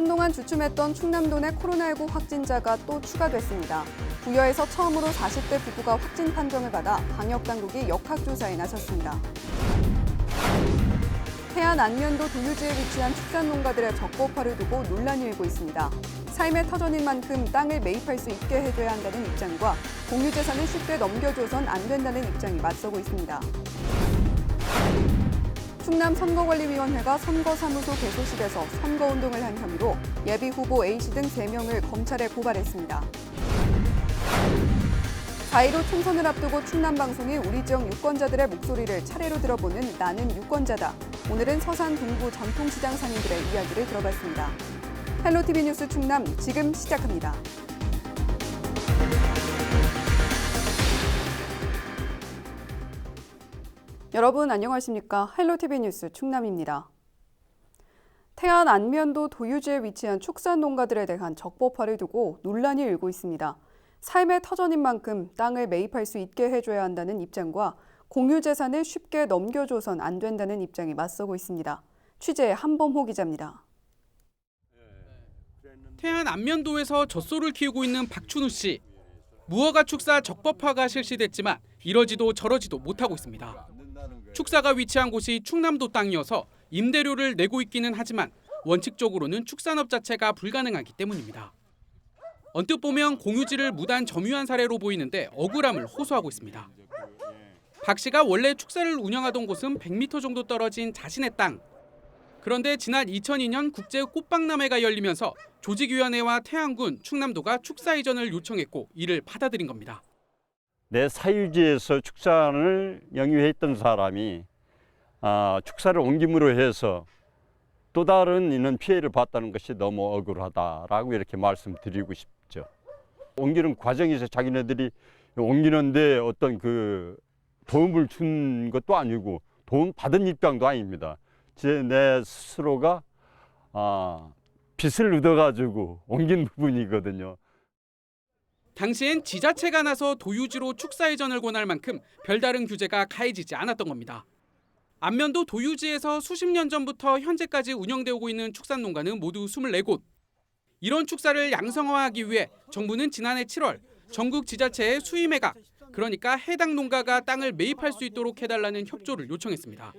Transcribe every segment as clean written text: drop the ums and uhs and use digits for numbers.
한동안 주춤했던 충남도 내 코로나19 확진자가 또 추가됐습니다. 부여에서 처음으로 40대 부부가 확진 판정을 받아 방역당국이 역학조사에 나섰습니다. 해안 안면도 도유지에 위치한 축산농가들의 적법화를 두고 논란이 일고 있습니다. 삶의 터전인 만큼 땅을 매입할 수 있게 해줘야 한다는 입장과 공유재산을 쉽게 넘겨줘선 안 된다는 입장이 맞서고 있습니다. 충남선거관리위원회가 선거사무소 개소실에서 선거운동을 한 혐의로 예비후보 A씨 등 3명을 검찰에 고발했습니다. 4.15 총선을 앞두고 충남방송이 우리 지역 유권자들의 목소리를 차례로 들어보는 나는 유권자다. 오늘은 서산 동부 전통시장 상인들의 이야기를 들어봤습니다. 헬로티비 뉴스 충남 지금 시작합니다. 여러분 안녕하십니까? 헬로티비 뉴스 충남입니다. 태안 안면도 도유지에 위치한 축산농가들에 대한 적법화를 두고 논란이 일고 있습니다. 삶의 터전인 만큼 땅을 매입할 수 있게 해줘야 한다는 입장과 공유재산을 쉽게 넘겨줘선 안 된다는 입장이 맞서고 있습니다. 취재 한범호 기자입니다. 태안 안면도에서 젖소를 키우고 있는 박춘우 씨. 무허가 축사 적법화가 실시됐지만 이러지도 저러지도 못하고 있습니다. 축사가 위치한 곳이 충남도 땅이어서 임대료를 내고 있기는 하지만 원칙적으로는 축산업 자체가 불가능하기 때문입니다. 언뜻 보면 공유지를 무단 점유한 사례로 보이는데 억울함을 호소하고 있습니다. 박 씨가 원래 축사를 운영하던 곳은 100m 정도 떨어진 자신의 땅. 그런데 지난 2002년 국제 꽃박람회가 열리면서 조직위원회와 태안군, 충남도가 축사 이전을 요청했고 이를 받아들인 겁니다. 내 사유지에서 축산을 영위했던 사람이 축사를 옮김으로 해서 또 다른 이런 피해를 봤다는 것이 너무 억울하다라고 이렇게 말씀드리고 싶죠. 옮기는 과정에서 자기네들이 옮기는데 어떤 그 도움을 준 것도 아니고 도움 받은 입장도 아닙니다. 내 스스로가 빚을 얻어가지고 옮긴 부분이거든요. 당시엔 지자체가 나서 도유지로 축사 이전을 권할 만큼 별다른 규제가 가해지지 않았던 겁니다. 안면도 도유지에서 수십 년 전부터 현재까지 운영되고 있는 축산농가는 모두 24곳. 이런 축사를 양성화하기 위해 정부는 지난해 7월 전국 지자체에 수의매각, 그러니까 해당 농가가 땅을 매입할 수 있도록 해달라는 협조를 요청했습니다.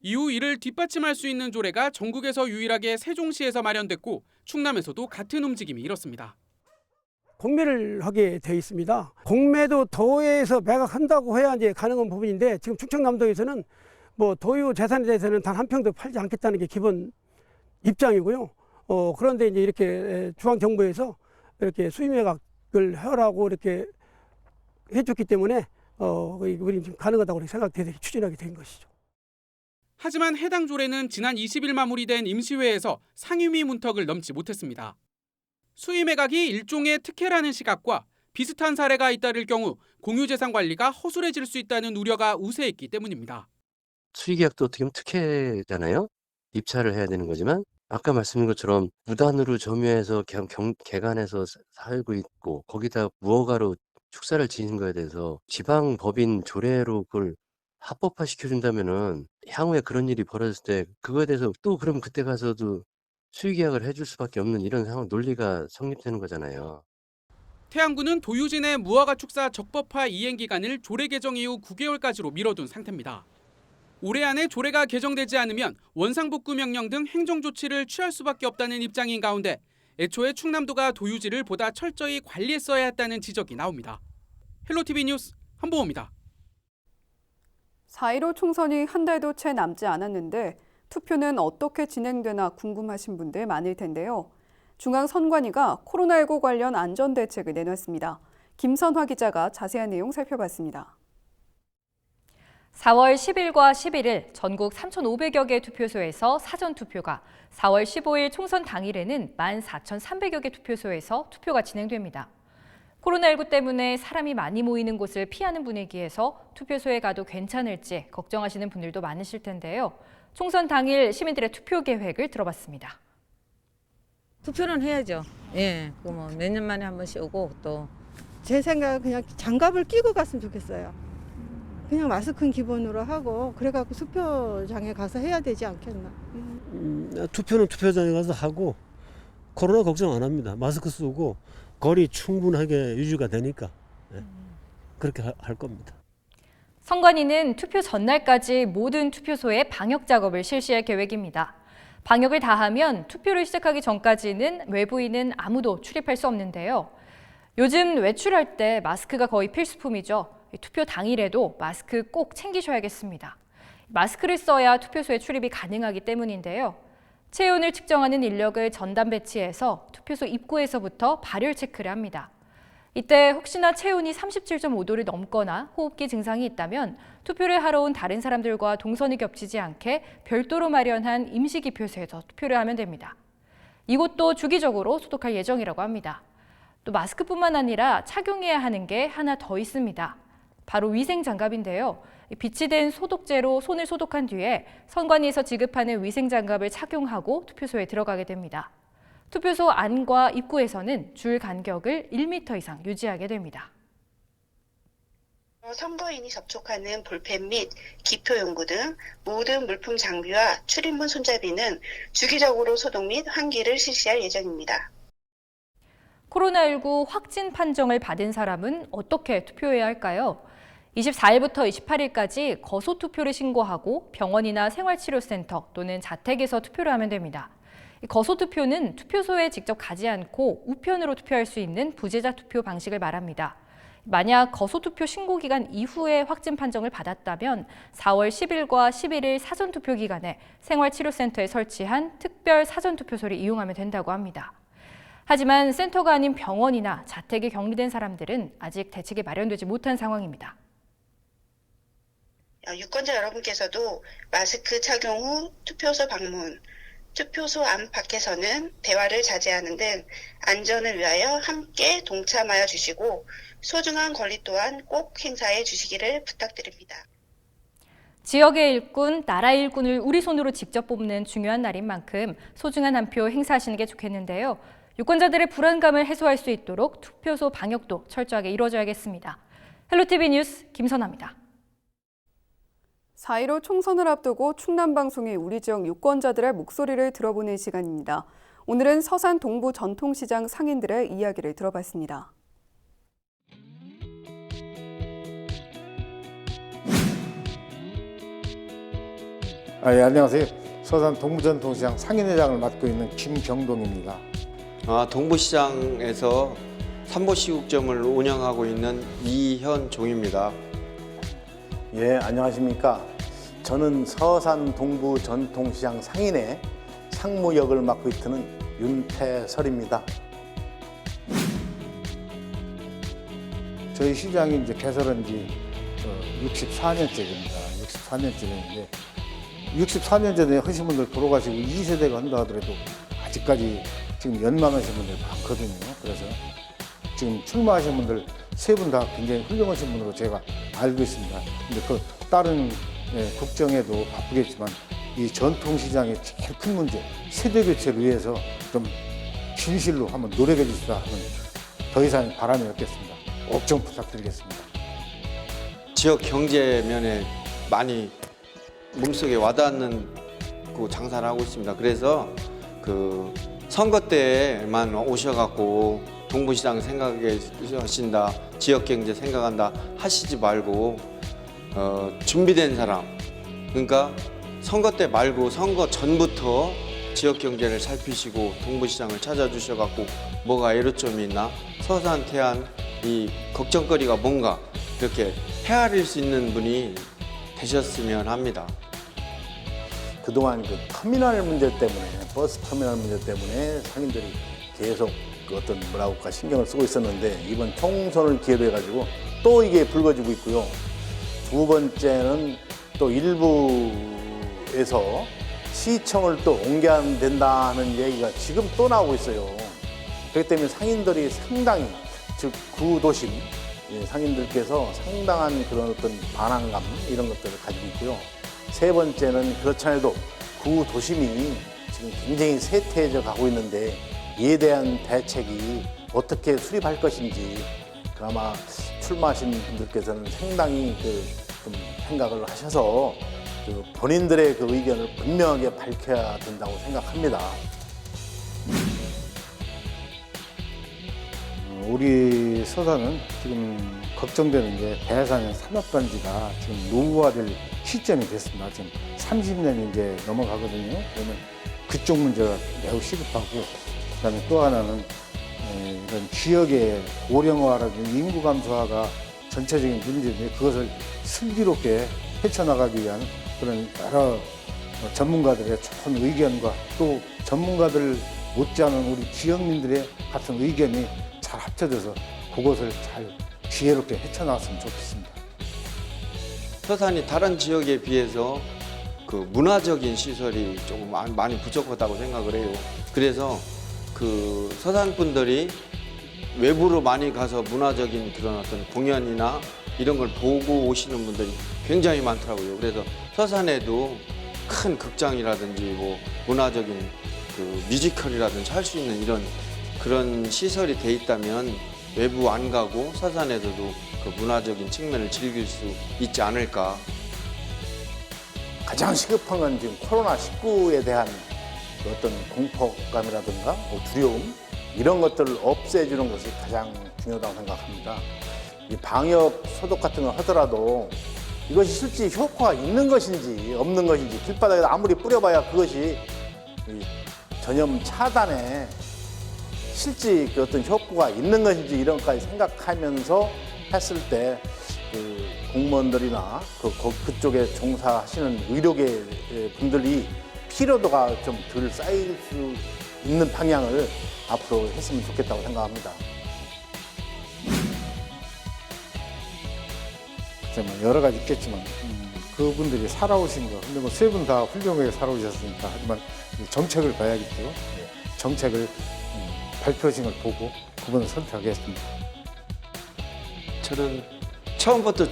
이후 이를 뒷받침할 수 있는 조례가 전국에서 유일하게 세종시에서 마련됐고 충남에서도 같은 움직임이 일었습니다. 공매를 하게 돼 있습니다. 공매도 도에서 매각한다고 해야 이제 가능한 부분인데 지금 충청남도에서는 뭐 도유 재산에 대해서는 단 한 평도 팔지 않겠다는 게 기본 입장이고요. 그런데 이제 이렇게 중앙정부에서 이렇게 수의매각을 하라고 이렇게 해줬기 때문에 우리 지금 가능하다고 생각돼서 추진하게 된 것이죠. 하지만 해당 조례는 지난 20일 마무리된 임시회에서 상임위 문턱을 넘지 못했습니다. 수의매각이 일종의 특혜라는 시각과 비슷한 사례가 잇따를 경우 공유재산 관리가 허술해질 수 있다는 우려가 우세했기 때문입니다. 수의계약도 어떻게 보면 특혜잖아요. 입찰을 해야 되는 거지만 아까 말씀드린 것처럼 무단으로 점유해서 개간해서 살고 있고 거기다 무허가로 축사를 지은 거에 대해서 지방 법인 조례로 그걸 합법화 시켜준다면은 향후에 그런 일이 벌어졌을 때 그거에 대해서 또 그럼 그때 가서도 수의계약을 해줄 수밖에 없는 이런 상황 논리가 성립되는 거잖아요. 태안군은 도유지 내 무허가 축사 적법화 이행 기간을 조례 개정 이후 9개월까지로 미뤄둔 상태입니다. 올해 안에 조례가 개정되지 않으면 원상복구 명령 등 행정조치를 취할 수밖에 없다는 입장인 가운데 애초에 충남도가 도유지를 보다 철저히 관리했어야 했다는 지적이 나옵니다. 헬로티비 뉴스 한보호입니다. 4.15 총선이 한 달도 채 남지 않았는데 투표는 어떻게 진행되나 궁금하신 분들 많을 텐데요. 중앙선관위가 코로나19 관련 안전대책을 내놨습니다. 김선화 기자가 자세한 내용 살펴봤습니다. 4월 10일과 11일 전국 3,500여 개 투표소에서 사전투표가, 4월 15일 총선 당일에는 14,300여 개 투표소에서 투표가 진행됩니다. 코로나19 때문에 사람이 많이 모이는 곳을 피하는 분위기에서 투표소에 가도 괜찮을지 걱정하시는 분들도 많으실 텐데요. 총선 당일 시민들의 투표 계획을 들어봤습니다. 투표는 해야죠. 예, 뭐 몇 년 만에 한 번씩 오고 또. 제 생각은 그냥 장갑을 끼고 갔으면 좋겠어요. 그냥 마스크는 기본으로 하고 그래갖고 투표장에 가서 해야 되지 않겠나. 투표는 투표장에 가서 하고 코로나 걱정 안 합니다. 마스크 쓰고 거리 충분하게 유지가 되니까 그렇게 할 겁니다. 선관위는 투표 전날까지 모든 투표소에 방역 작업을 실시할 계획입니다. 방역을 다하면 투표를 시작하기 전까지는 외부인은 아무도 출입할 수 없는데요. 요즘 외출할 때 마스크가 거의 필수품이죠. 투표 당일에도 마스크 꼭 챙기셔야겠습니다. 마스크를 써야 투표소에 출입이 가능하기 때문인데요. 체온을 측정하는 인력을 전담 배치해서 투표소 입구에서부터 발열 체크를 합니다. 이때 혹시나 체온이 37.5도를 넘거나 호흡기 증상이 있다면 투표를 하러 온 다른 사람들과 동선이 겹치지 않게 별도로 마련한 임시기표소에서 투표를 하면 됩니다. 이곳도 주기적으로 소독할 예정이라고 합니다. 또 마스크뿐만 아니라 착용해야 하는 게 하나 더 있습니다. 바로 위생장갑인데요. 비치된 소독제로 손을 소독한 뒤에 선관위에서 지급하는 위생장갑을 착용하고 투표소에 들어가게 됩니다. 투표소 안과 입구에서는 줄 간격을 1m 이상 유지하게 됩니다. 선거인이 접촉하는 볼펜 및 기표용구 등 모든 물품 장비와 출입문 손잡이는 주기적으로 소독 및 환기를 실시할 예정입니다. 코로나19 확진 판정을 받은 사람은 어떻게 투표해야 할까요? 24일부터 28일까지 거소투표를 신고하고 병원이나 생활치료센터 또는 자택에서 투표를 하면 됩니다. 거소투표는 투표소에 직접 가지 않고 우편으로 투표할 수 있는 부재자 투표 방식을 말합니다. 만약 거소투표 신고 기간 이후에 확진 판정을 받았다면 4월 10일과 11일 사전투표 기간에 생활치료센터에 설치한 특별 사전투표소를 이용하면 된다고 합니다. 하지만 센터가 아닌 병원이나 자택에 격리된 사람들은 아직 대책이 마련되지 못한 상황입니다. 유권자 여러분께서도 마스크 착용 후 투표소 방문, 투표소 안팎에서는 대화를 자제하는 등 안전을 위하여 함께 동참하여 주시고 소중한 권리 또한 꼭 행사해 주시기를 부탁드립니다. 지역의 일꾼, 나라의 일꾼을 우리 손으로 직접 뽑는 중요한 날인 만큼 소중한 한 표 행사하시는 게 좋겠는데요. 유권자들의 불안감을 해소할 수 있도록 투표소 방역도 철저하게 이루어져야겠습니다. 헬로티비 뉴스 김선아입니다. 4.15 총선을 앞두고 충남방송이 우리 지역 유권자들의 목소리를 들어보는 시간입니다. 오늘은 서산 동부 전통시장 상인들의 이야기를 들어봤습니다. 안녕하세요. 서산 동부전통시장 상인회장을 맡고 있는 김경동입니다. 동부시장에서 삼보시국점을 운영하고 있는 이현종입니다. 예, 안녕하십니까. 저는 서산 동부전통시장 상인회 상무역을 맡고 있는 윤태설입니다. 저희 시장이 이제 개설한 지 64년째입니다. 64년째인데 64년 전에 하신 분들 돌아가시고 2세대가 한다 하더라도 아직까지 지금 연망하신 분들 많거든요. 그래서 지금 출마하신 분들 세 분 다 굉장히 훌륭하신 분으로 제가 알고 있습니다. 근데 그 다른 국정에도 바쁘겠지만 이 전통시장의 제일 큰 문제, 세대 교체를 위해서 좀 진실로 한번 노력해 주시다 하는 더 이상 바람이 없겠습니다. 꼭 좀 부탁드리겠습니다. 지역 경제 면에 많이 몸속에 와닿는 그 장사를 하고 있습니다. 그래서 그 선거 때만 오셔갖고 동부시장 생각하신다, 지역 경제 생각한다 하시지 말고 준비된 사람, 그러니까 선거 때 말고 선거 전부터 지역 경제를 살피시고 동부시장을 찾아주셔갖고 뭐가 애로점이 있나, 서산 태안 이 걱정거리가 뭔가 이렇게 헤아릴 수 있는 분이 되셨으면 합니다. 그동안 그 터미널 문제 때문에, 버스 터미널 문제 때문에 상인들이 계속 그 어떤 뭐랄까 신경을 쓰고 있었는데 이번 총선을 기회로 해가지고 또 이게 불거지고 있고요. 두 번째는 또 일부에서 시청을 또 옮겨야 된다는 얘기가 지금 또 나오고 있어요. 그렇기 때문에 상인들이 상당히, 즉 구도심 상인들께서 상당한 그런 어떤 반항감 이런 것들을 가지고 있고요. 세 번째는 그렇지 않아도 구도심이 지금 굉장히 쇠퇴해져 가고 있는데 이에 대한 대책이 어떻게 수립할 것인지 아마 출마하신 분들께서는 상당히 좀 생각을 하셔서 그 본인들의 그 의견을 분명하게 밝혀야 된다고 생각합니다. 우리 서산은 지금 걱정되는 게 대산 산업단지가 지금 노후화될 시점이 됐습니다. 지금 30년이 이제 넘어가거든요. 그러면 그쪽 문제가 매우 시급하고, 그다음에 또 하나는 이런 지역의 고령화라든지 인구 감소화가 전체적인 문제인데, 그것을 슬기롭게 헤쳐나가기 위한 그런 여러 전문가들의 좋은 의견과 또 전문가들 못지않은 우리 지역민들의 같은 의견이 잘 합쳐져서 그것을 잘 지혜롭게 헤쳐나갔으면 좋겠습니다. 서산이 다른 지역에 비해서 그 문화적인 시설이 조금 많이 부족하다고 생각을 해요. 그래서 그 서산 분들이 외부로 많이 가서 문화적인 그런 어떤 공연이나 이런 걸 보고 오시는 분들이 굉장히 많더라고요. 그래서 서산에도 큰 극장이라든지 뭐 문화적인 그 뮤지컬이라든지 할 수 있는 이런 그런 시설이 돼 있다면 외부 안 가고 서산에서도 그 문화적인 측면을 즐길 수 있지 않을까. 가장 시급한 건 지금 코로나19에 대한 어떤 공포감이라든가 두려움, 이런 것들을 없애주는 것이 가장 중요하다고 생각합니다. 이 방역 소독 같은 걸 하더라도 이것이 실제 효과가 있는 것인지 없는 것인지, 길바닥에 아무리 뿌려봐야 그것이 전염 차단에 실제 그 어떤 효과가 있는 것인지 이런 것까지 생각하면서 했을 때 그 공무원들이나 그쪽에 종사하시는 의료계 분들이 피로도가 좀 덜 쌓일 수 있는 방향을 앞으로 했으면 좋겠다고 생각합니다. 여러 가지 있겠지만 그분들이 살아오신 거, 근데 뭐 세 분 다 훌륭하게 살아오셨으니까, 하지만 정책을 봐야겠죠. 정책을 발표하신 걸 보고 그분을 선택하겠습니다. 저는 처음부터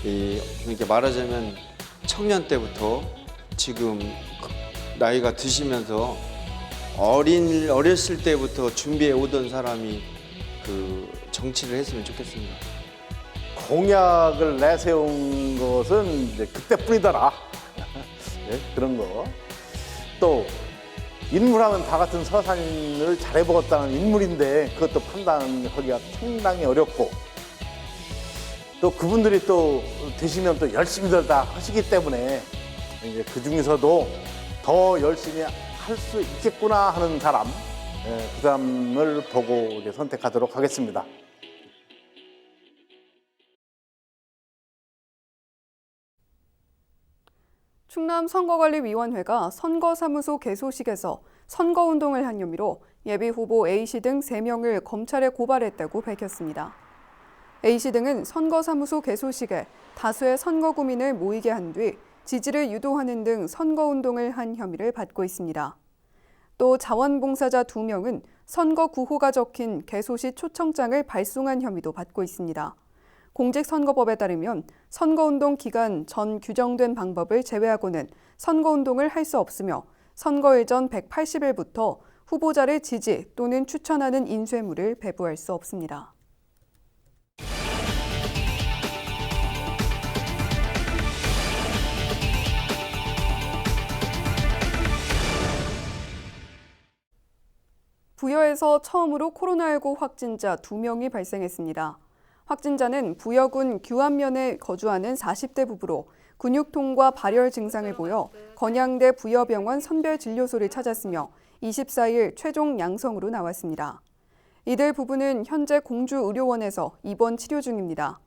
이렇게 말하자면 청년 때부터 지금 나이가 드시면서 어렸을 때부터 준비해 오던 사람이 그 정치를 했으면 좋겠습니다. 공약을 내세운 것은 이제 그때뿐이더라. 네, 그런 거. 또 인물하면 다 같은 서산을 잘해보겠다는 인물인데 그것도 판단하기가 상당히 어렵고, 또 그분들이 또 되시면 또 열심히들 다 하시기 때문에 이제 그 중에서도 더 열심히 할 수 있겠구나 하는 사람, 그 사람을 보고 이제 선택하도록 하겠습니다. 충남선거관리위원회가 선거사무소 개소식에서 선거운동을 한 혐의로 예비후보 A씨 등 3명을 검찰에 고발했다고 밝혔습니다. A씨 등은 선거사무소 개소식에 다수의 선거구민을 모이게 한 뒤 지지를 유도하는 등 선거운동을 한 혐의를 받고 있습니다. 또 자원봉사자 2명은 선거 구호가 적힌 개소시 초청장을 발송한 혐의도 받고 있습니다. 공직선거법에 따르면 선거운동 기간 전 규정된 방법을 제외하고는 선거운동을 할 수 없으며 선거일 전 180일부터 후보자를 지지 또는 추천하는 인쇄물을 배부할 수 없습니다. 부여에서 처음으로 코로나19 확진자 2명이 발생했습니다. 확진자는 부여군 규안면에 거주하는 40대 부부로 근육통과 발열 증상을 보여 건양대 부여병원 선별진료소를 찾았으며 24일 최종 양성으로 나왔습니다. 이들 부부는 현재 공주의료원에서 입원 치료 중입니다.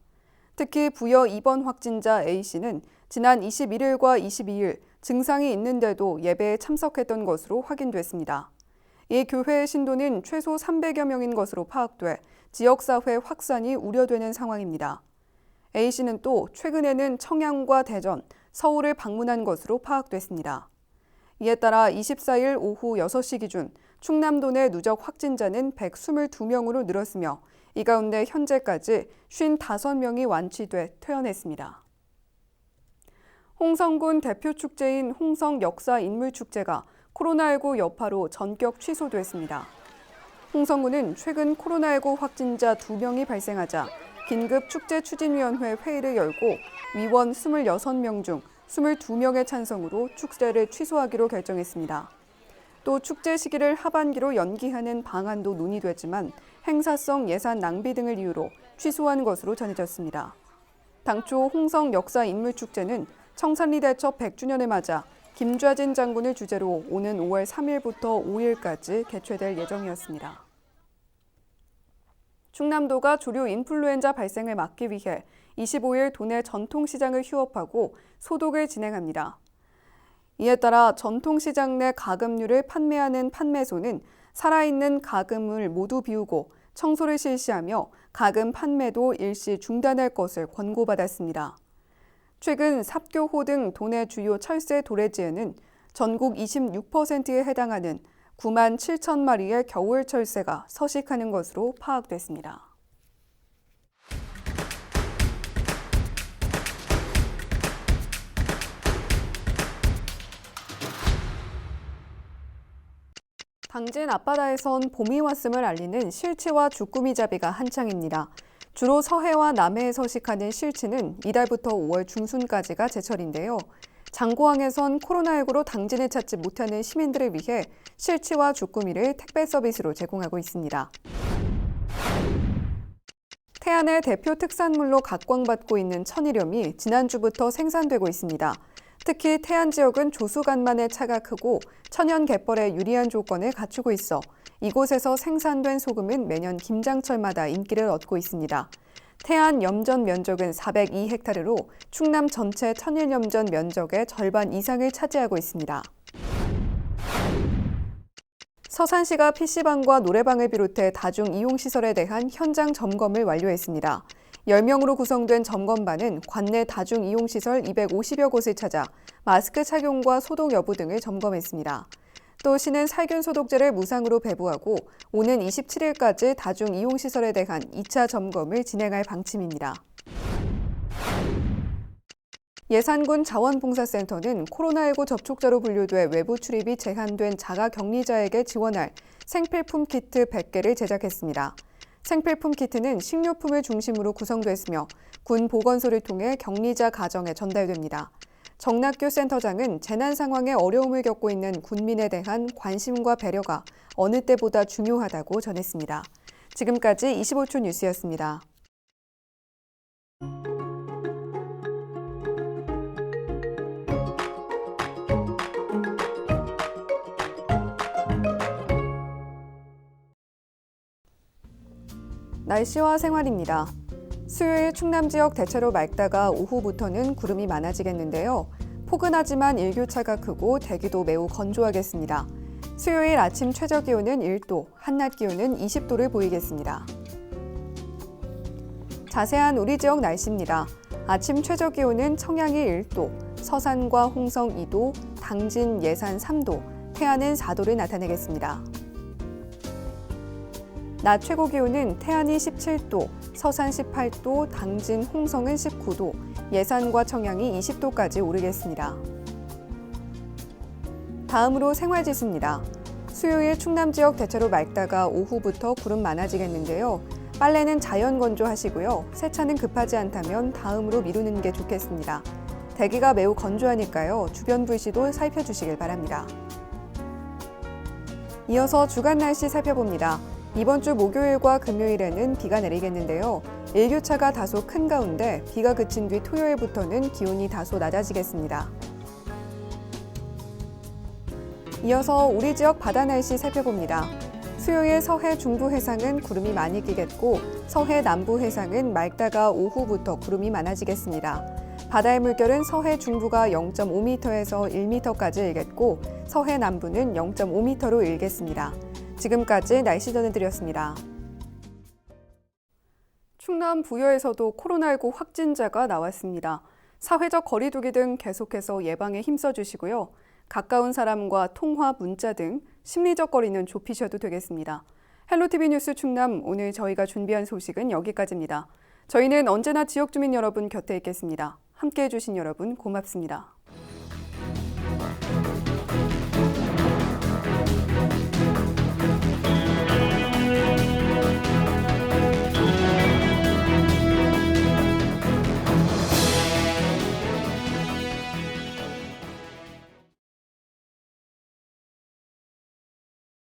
특히 부여 입원 확진자 A씨는 지난 21일과 22일 증상이 있는데도 예배에 참석했던 것으로 확인됐습니다. 이 교회의 신도는 최소 300여 명인 것으로 파악돼 지역사회 확산이 우려되는 상황입니다. A씨는 또 최근에는 청양과 대전, 서울을 방문한 것으로 파악됐습니다. 이에 따라 24일 오후 6시 기준 충남도 내 누적 확진자는 122명으로 늘었으며 이 가운데 현재까지 55명이 완치돼 퇴원했습니다. 홍성군 대표 축제인 홍성 역사인물축제가 코로나19 여파로 전격 취소됐습니다. 홍성군은 최근 코로나19 확진자 2명이 발생하자 긴급 축제추진위원회 회의를 열고 위원 26명 중 22명의 찬성으로 축제를 취소하기로 결정했습니다. 또 축제 시기를 하반기로 연기하는 방안도 논의됐지만 행사성 예산 낭비 등을 이유로 취소한 것으로 전해졌습니다. 당초 홍성 역사인물축제는 청산리 대첩 100주년을 맞아 김좌진 장군을 주제로 오는 5월 3일부터 5일까지 개최될 예정이었습니다. 충남도가 조류 인플루엔자 발생을 막기 위해 25일 도내 전통시장을 휴업하고 소독을 진행합니다. 이에 따라 전통시장 내 가금류를 판매하는 판매소는 살아있는 가금을 모두 비우고 청소를 실시하며 가금 판매도 일시 중단할 것을 권고받았습니다. 최근 삽교호 등 도내 주요 철새 도래지에는 전국 26%에 해당하는 9만 7천 마리의 겨울 철새가 서식하는 것으로 파악됐습니다. 당진 앞바다에선 봄이 왔음을 알리는 실치와 주꾸미잡이가 한창입니다. 주로 서해와 남해에 서식하는 실치는 이달부터 5월 중순까지가 제철인데요. 장고항에선 코로나19로 당진을 찾지 못하는 시민들을 위해 실치와 주꾸미를 택배 서비스로 제공하고 있습니다. 태안의 대표 특산물로 각광받고 있는 천일염이 지난주부터 생산되고 있습니다. 특히 태안 지역은 조수간만의 차가 크고 천연 갯벌에 유리한 조건을 갖추고 있어 이곳에서 생산된 소금은 매년 김장철마다 인기를 얻고 있습니다. 태안 염전 면적은 402헥타르로 충남 전체 천일염전 면적의 절반 이상을 차지하고 있습니다. 서산시가 PC방과 노래방을 비롯해 다중이용시설에 대한 현장 점검을 완료했습니다. 10명으로 구성된 점검반은 관내 다중이용시설 250여 곳을 찾아 마스크 착용과 소독 여부 등을 점검했습니다. 또 시는 살균 소독제를 무상으로 배부하고 오는 27일까지 다중이용시설에 대한 2차 점검을 진행할 방침입니다. 예산군 자원봉사센터는 코로나19 접촉자로 분류돼 외부 출입이 제한된 자가격리자에게 지원할 생필품 키트 100개를 제작했습니다. 생필품 키트는 식료품을 중심으로 구성됐으며 군 보건소를 통해 격리자 가정에 전달됩니다. 정낙규 센터장은 재난 상황에 어려움을 겪고 있는 군민에 대한 관심과 배려가 어느 때보다 중요하다고 전했습니다. 지금까지 25초 뉴스였습니다. 날씨와 생활입니다. 수요일 충남 지역 대체로 맑다가 오후부터는 구름이 많아지겠는데요. 포근하지만 일교차가 크고 대기도 매우 건조하겠습니다. 수요일 아침 최저 기온은 1도, 한낮 기온은 20도를 보이겠습니다. 자세한 우리 지역 날씨입니다. 아침 최저 기온은 청양이 1도, 서산과 홍성 2도, 당진, 예산 3도, 태안은 4도를 나타내겠습니다. 낮 최고 기온은 태안이 17도, 서산 18도, 당진, 홍성은 19도, 예산과 청양이 20도까지 오르겠습니다. 다음으로 생활지수입니다. 수요일 충남 지역 대체로 맑다가 오후부터 구름 많아지겠는데요. 빨래는 자연 건조하시고요. 세차는 급하지 않다면 다음으로 미루는 게 좋겠습니다. 대기가 매우 건조하니까요. 주변 불씨도 살펴주시길 바랍니다. 이어서 주간 날씨 살펴봅니다. 이번 주 목요일과 금요일에는 비가 내리겠는데요. 일교차가 다소 큰 가운데 비가 그친 뒤 토요일부터는 기온이 다소 낮아지겠습니다. 이어서 우리 지역 바다 날씨 살펴봅니다. 수요일 서해 중부 해상은 구름이 많이 끼겠고 서해 남부 해상은 맑다가 오후부터 구름이 많아지겠습니다. 바다의 물결은 서해 중부가 0.5m에서 1m까지 일겠고 서해 남부는 0.5m로 일겠습니다. 지금까지 날씨 전해드렸습니다. 충남 부여에서도 코로나19 확진자가 나왔습니다. 사회적 거리두기 등 계속해서 예방에 힘써주시고요. 가까운 사람과 통화, 문자 등 심리적 거리는 좁히셔도 되겠습니다. 헬로티비 뉴스 충남, 오늘 저희가 준비한 소식은 여기까지입니다. 저희는 언제나 지역 주민 여러분 곁에 있겠습니다. 함께해 주신 여러분 고맙습니다.